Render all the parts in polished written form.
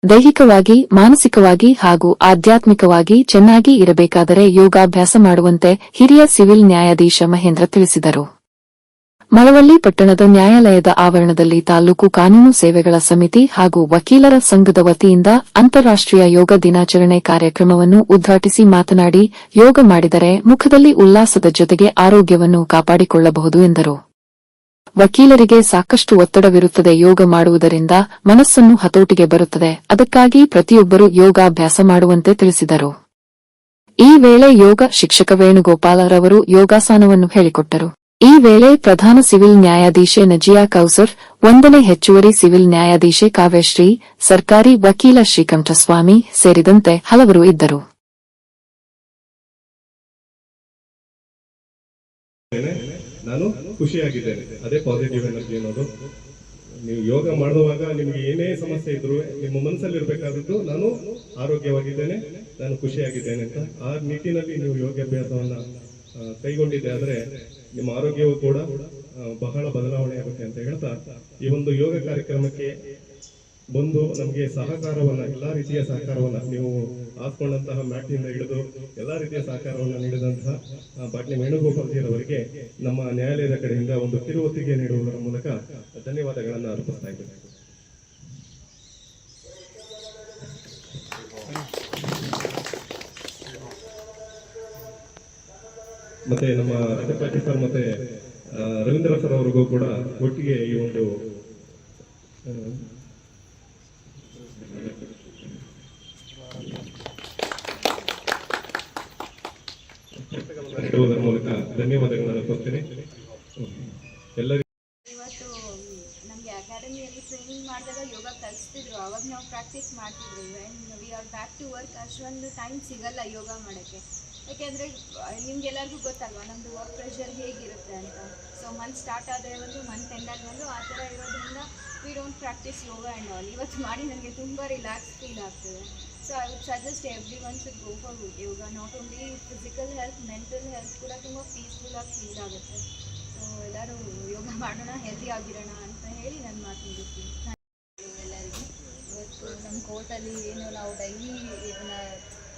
ದೈಹಿಕವಾಗಿ, ಮಾನಸಿಕವಾಗಿ ಹಾಗೂ ಆಧ್ಯಾತ್ಮಿಕವಾಗಿ ಚೆನ್ನಾಗಿ ಇರಬೇಕಾದರೆ ಯೋಗಾಭ್ಯಾಸ ಮಾಡುವಂತೆ ಹಿರಿಯ ಸಿವಿಲ್ ನ್ಯಾಯಾಧೀಶ ಮಹೇಂದ್ರ ತಿಳಿಸಿದರು. ಮಳವಳ್ಳಿ ಪಟ್ಟಣದ ನ್ಯಾಯಾಲಯದ ಆವರಣದಲ್ಲಿ ತಾಲೂಕು ಕಾನೂನು ಸೇವೆಗಳ ಸಮಿತಿ ಹಾಗೂ ವಕೀಲರ ಸಂಘದ ವತಿಯಿಂದ ಅಂತಾರಾಷ್ಟ್ರೀಯ ಯೋಗ ದಿನಾಚರಣೆ ಕಾರ್ಯಕ್ರಮವನ್ನು ಉದ್ಘಾಟಿಸಿ ಮಾತನಾಡಿ, ಯೋಗ ಮಾಡಿದರೆ ಮುಖದಲ್ಲಿ ಉಲ್ಲಾಸದ ಜೊತೆಗೆ ಆರೋಗ್ಯವನ್ನು ಕಾಪಾಡಿಕೊಳ್ಳಬಹುದು ಎಂದರು. ವಕೀಲರಿಗೆ ಸಾಕಷ್ಟು ಒತ್ತಡವಿರುತ್ತದೆ. ಯೋಗ ಮಾಡುವುದರಿಂದ ಮನಸ್ಸನ್ನು ಹತೋಟಿಗೆ ಬರುತ್ತದೆ. ಅದಕ್ಕಾಗಿ ಪ್ರತಿಯೊಬ್ಬರೂ ಯೋಗಾಭ್ಯಾಸ ಮಾಡುವಂತೆ ತಿಳಿಸಿದರು. ಈ ವೇಳೆ ಯೋಗ ಶಿಕ್ಷಕ ವೇಣುಗೋಪಾಲರವರು ಯೋಗಾಸನವನ್ನು ಹೇಳಿಕೊಟ್ಟರು. ಈ ವೇಳೆ ಪ್ರಧಾನ ಸಿವಿಲ್ ನ್ಯಾಯಾಧೀಶೆ ನಜಿಯಾ ಕೌಸರ್, 1ನೇ ಹೆಚ್ಚುವರಿ ಸಿವಿಲ್ ನ್ಯಾಯಾಧೀಶೆ ಕಾವ್ಯಶ್ರೀ, ಸರ್ಕಾರಿ ವಕೀಲ ಶ್ರೀಕಂಠಸ್ವಾಮಿ ಸೇರಿದಂತೆ ಹಲವರು ಇದ್ದರು. ನಾನು ಖುಷಿಯಾಗಿದ್ದೇನೆ. ಅದೇ ಪಾಸಿಟಿವ್ ಎನರ್ಜಿ ಅನ್ನೋದು. ನೀವು ಯೋಗ ಮಾಡುವಾಗ ನಿಮ್ಗೆ ಏನೇ ಸಮಸ್ಯೆ ಇದ್ರು ನಿಮ್ಮ ಮನಸ್ಸಲ್ಲಿ ಇರಬೇಕಾದದ್ದು ನಾನು ಆರೋಗ್ಯವಾಗಿದ್ದೇನೆ, ನಾನು ಖುಷಿಯಾಗಿದ್ದೇನೆ ಅಂತ. ಆ ನಿಟ್ಟಿನಲ್ಲಿ ನೀವು ಯೋಗಾಭ್ಯಾಸವನ್ನ ಕೈಗೊಂಡಿದ್ದೆ ಆದ್ರೆ ನಿಮ್ಮ ಆರೋಗ್ಯವು ಕೂಡ ಬಹಳ ಬದಲಾವಣೆ ಆಗುತ್ತೆ ಅಂತ ಹೇಳ್ತಾ, ಈ ಒಂದು ಯೋಗ ಕಾರ್ಯಕ್ರಮಕ್ಕೆ ಬಂದು ನಮಗೆ ಸಹಕಾರವನ್ನ, ಎಲ್ಲಾ ರೀತಿಯ ಸಹಕಾರವನ್ನ, ನೀವು ಹಾಕೊಂಡಂತಹ ಮ್ಯಾಟ್ನಿಂದ ಹಿಡಿದು ಎಲ್ಲಾ ರೀತಿಯ ಸಹಕಾರವನ್ನ ನೀಡಿದಂತಹ ಬಾಟ್ಲಿ ವೇಣುಗೋಪಾಲ್ಜಿಯವರಿಗೆ ನಮ್ಮ ನ್ಯಾಯಾಲಯದ ಕಡೆಯಿಂದ ಒಂದು ಕಿರುಹೊತ್ತಿಗೆ ನೀಡುವುದರ ಮೂಲಕ ಧನ್ಯವಾದಗಳನ್ನು ಅರ್ಪಿಸ್ತಾ ಇದ್ದೇನೆ. ಮತ್ತೆ ನಮ್ಮ ರಜಪಾಟಿ ಸರ್ ಮತ್ತೆ ರವೀಂದ್ರ ಸರ್ ಅವರಿಗೂ ಕೂಡ ಒಟ್ಟಿಗೆ ಈ ಒಂದು ಇಡುವುದರ ಮೂಲಕ ಧನ್ಯವಾದಗಳನ್ನು ಅರ್ಪಿಸ್ತೇನೆ. ಎಲ್ಲರಿಗೂ ಇವತ್ತು ನಮಗೆ ಅಕಾಡೆಮಿಯಲ್ಲಿ ಟ್ರೈನಿಂಗ್ ಮಾಡಿದಾಗ ಯೋಗ ಕಲಿಸ್ತಿದ್ರು, ಅವಾಗ ನಾವು ಪ್ರಾಕ್ಟೀಸ್ ಮಾಡ್ತಿದ್ವಿ. We are back to work, ಅಷ್ಟೊಂದು ಟೈಮ್ ಸಿಗಲ್ಲ ಯೋಗ ಮಾಡೋಕ್ಕೆ. ಯಾಕೆಂದರೆ ನಿಮ್ಗೆಲ್ಲರಿಗೂ ಗೊತ್ತಲ್ವ ನಮ್ಮದು ವರ್ಕ್ ಪ್ರೆಷರ್ ಹೇಗಿರುತ್ತೆ ಅಂತ. ಸೊ ಮಂತ್ ಸ್ಟಾರ್ಟ್ ಆದರೆ ಒಂದು, ಮಂತ್ ಎಂಡಾಗಿ ಒಂದು, ಆ ಥರ ಇರೋದ್ರಿಂದ we don't practice yoga and all. ಇವತ್ತು ಮಾಡಿ ನನಗೆ ತುಂಬ ರಿಲ್ಯಾಕ್ಸ್ ಫೀಲ್ ಆಗ್ತದೆ. So I would suggest every one should go for yoga. Not only physical health, mental health ಕೂಡ ತುಂಬ ಪೀಸ್ಫುಲ್ಲಾಗಿ ಫೀಲ್ ಆಗುತ್ತೆ. ಸೊ ಎಲ್ಲರೂ ಯೋಗ ಮಾಡೋಣ, ಹೆಲ್ದಿ ಆಗಿರೋಣ ಅಂತ ಹೇಳಿ ನನ್ನ ಮಾತು ಮುಗಿಸ್ತೀನಿ. ಎಲ್ಲರಿಗೂ ಇವತ್ತು ನಮ್ಮ ಕೋರ್ಟಲ್ಲಿ ಏನು ನಾವು ಡೈಲಿ ಇದನ್ನು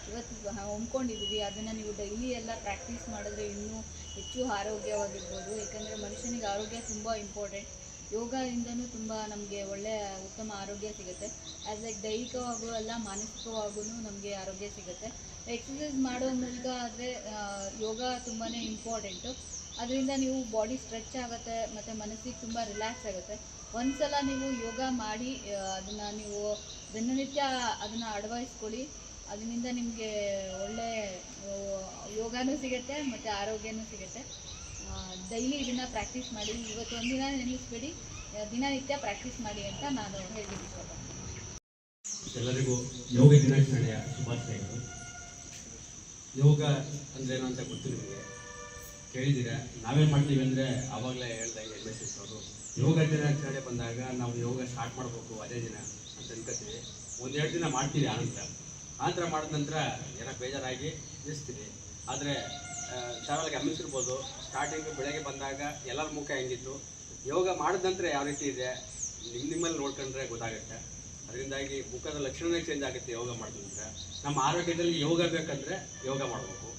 ಇವತ್ತು ಹೊಂದ್ಕೊಂಡಿದ್ದೀವಿ, ಅದನ್ನು ನೀವು ಡೈಲಿ ಎಲ್ಲ ಪ್ರಾಕ್ಟೀಸ್ ಮಾಡಿದ್ರೆ ಇನ್ನೂ ಹೆಚ್ಚು ಆರೋಗ್ಯವಾಗಿರ್ಬೋದು. ಯಾಕಂದರೆ ಮನುಷ್ಯನಿಗೆ ಆರೋಗ್ಯ ತುಂಬ ಇಂಪಾರ್ಟೆಂಟ್. ಯೋಗದಿಂದನೂ ತುಂಬ ನಮಗೆ ಒಳ್ಳೆಯ ಉತ್ತಮ ಆರೋಗ್ಯ ಸಿಗುತ್ತೆ. ಆ್ಯಸ್ ಲೈಕ್ ದೈಹಿಕವಾಗೂ ಅಲ್ಲ, ಮಾನಸಿಕವಾಗೂ ನಮಗೆ ಆರೋಗ್ಯ ಸಿಗುತ್ತೆ. ಎಕ್ಸಸೈಸ್ ಮಾಡೋ ಮೂಲಕ ಆದರೆ ಯೋಗ ತುಂಬಾ ಇಂಪಾರ್ಟೆಂಟು. ಅದರಿಂದ ನೀವು ಬಾಡಿ ಸ್ಟ್ರೆಚ್ ಆಗುತ್ತೆ ಮತ್ತು ಮನಸ್ಸಿಗೆ ತುಂಬ ರಿಲ್ಯಾಕ್ಸ್ ಆಗುತ್ತೆ. ಒಂದು ಸಲ ನೀವು ಯೋಗ ಮಾಡಿ ಅದನ್ನು ನೀವು ದಿನನಿತ್ಯ ಅದನ್ನು ಅಳವಡಿಸ್ಕೊಳ್ಳಿ. ಅದರಿಂದ ನಿಮಗೆ ಒಳ್ಳೆ ಯೋಗನೂ ಸಿಗುತ್ತೆ ಮತ್ತು ಆರೋಗ್ಯನೂ ಸಿಗುತ್ತೆ. ಡೈಲಿ ಇದನ್ನು ಪ್ರಾಕ್ಟೀಸ್ ಮಾಡಿ. ಇವತ್ತು ಒಂದಿನ ನಿಲ್ಲಿಸ್ಬೇಡಿ, ದಿನನಿತ್ಯ ಪ್ರಾಕ್ಟೀಸ್ ಮಾಡಿ ಅಂತ ನಾನು ಹೇಳ್ತೀನಿ ಇಷ್ಟಪಡ್ತೀನಿ. ಎಲ್ಲರಿಗೂ ಯೋಗ ದಿನಾಚರಣೆಯ ಶುಭಾಶಯಗಳು. ಯೋಗ ಅಂದ್ರೇನು ಅಂತ ಗೊತ್ತು ನಿಮಗೆ, ಕೇಳಿದ್ದೀರ. ನಾವೇನು ಮಾಡ್ತೀವಿ ಅಂದರೆ ಆವಾಗಲೇ ಹೇಳ್ದಂಗೆ ಎಸ್ ಅವರು ಯೋಗ ದಿನಾಚರಣೆ ಬಂದಾಗ ನಾವು ಯೋಗ ಸ್ಟಾರ್ಟ್ ಮಾಡಬೇಕು ಅದೇ ದಿನ ಅಂತ ಅನ್ಕೋತೀವಿ. 1-2 ದಿನ ಮಾಡ್ತೀವಿ, ಆನಂತರ ಮಾಡಿದ ನಂತರ ಏನೋ ಬೇಜಾರಾಗಿ ನಿಲ್ಲಿಸ್ತೀವಿ. ಆದರೆ ಚಾವಲ್ ಗಮನಿಸಿರ್ಬೋದು, ಸ್ಟಾರ್ಟಿಂಗು ಬೆಳಗ್ಗೆ ಬಂದಾಗ ಎಲ್ಲರ ಮುಖ ಹೆಂಗಿತ್ತು, ಯೋಗ ಮಾಡಿದ ನಂತರ ಯಾವ ರೀತಿ ಇದೆ ನಿಮ್ಮಲ್ಲಿ ನೋಡ್ಕೊಂಡ್ರೆ ಗೊತ್ತಾಗುತ್ತೆ. ಅದರಿಂದಾಗಿ ಮುಖದ ಲಕ್ಷಣವೇ ಚೇಂಜ್ ಆಗುತ್ತೆ ಯೋಗ ಮಾಡಿದ ನಂತರ. ನಮ್ಮ ಆರೋಗ್ಯದಲ್ಲಿ ಯೋಗ ಬೇಕಂದರೆ ಯೋಗ ಮಾಡಬೇಕು.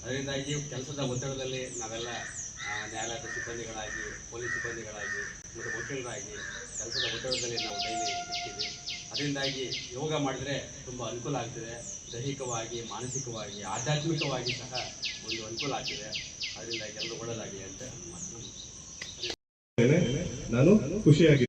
ಅದರಿಂದಾಗಿ ಕೆಲಸದ ಒತ್ತಡದಲ್ಲಿ ನಾವೆಲ್ಲ ನ್ಯಾಯಾಲಯದ ಸಿಬ್ಬಂದಿಗಳಾಗಿ, ಪೊಲೀಸ್ ಸಿಬ್ಬಂದಿಗಳಾಗಿ ಮತ್ತು ವಕೀಲರಾಗಿ ಕೆಲಸದ ಒತ್ತಡದಲ್ಲಿ ನಾವು ಡೈಲಿ ಇರ್ತೀವಿ. ಅದರಿಂದಾಗಿ ಯೋಗ ಮಾಡಿದರೆ ತುಂಬ ಅನುಕೂಲ ಆಗ್ತದೆ. ದೈಹಿಕವಾಗಿ, ಮಾನಸಿಕವಾಗಿ, ಆಧ್ಯಾತ್ಮಿಕವಾಗಿ ಸಹ ಒಂದು ಅನುಕೂಲ ಆಗ್ತಿದೆ. ಅದರಿಂದ ಎಲ್ಲರೂ ಒಳ್ಳೆಯದಾಗಿದೆ ಅಂತ ನಾನು ಖುಷಿಯಾಗಿ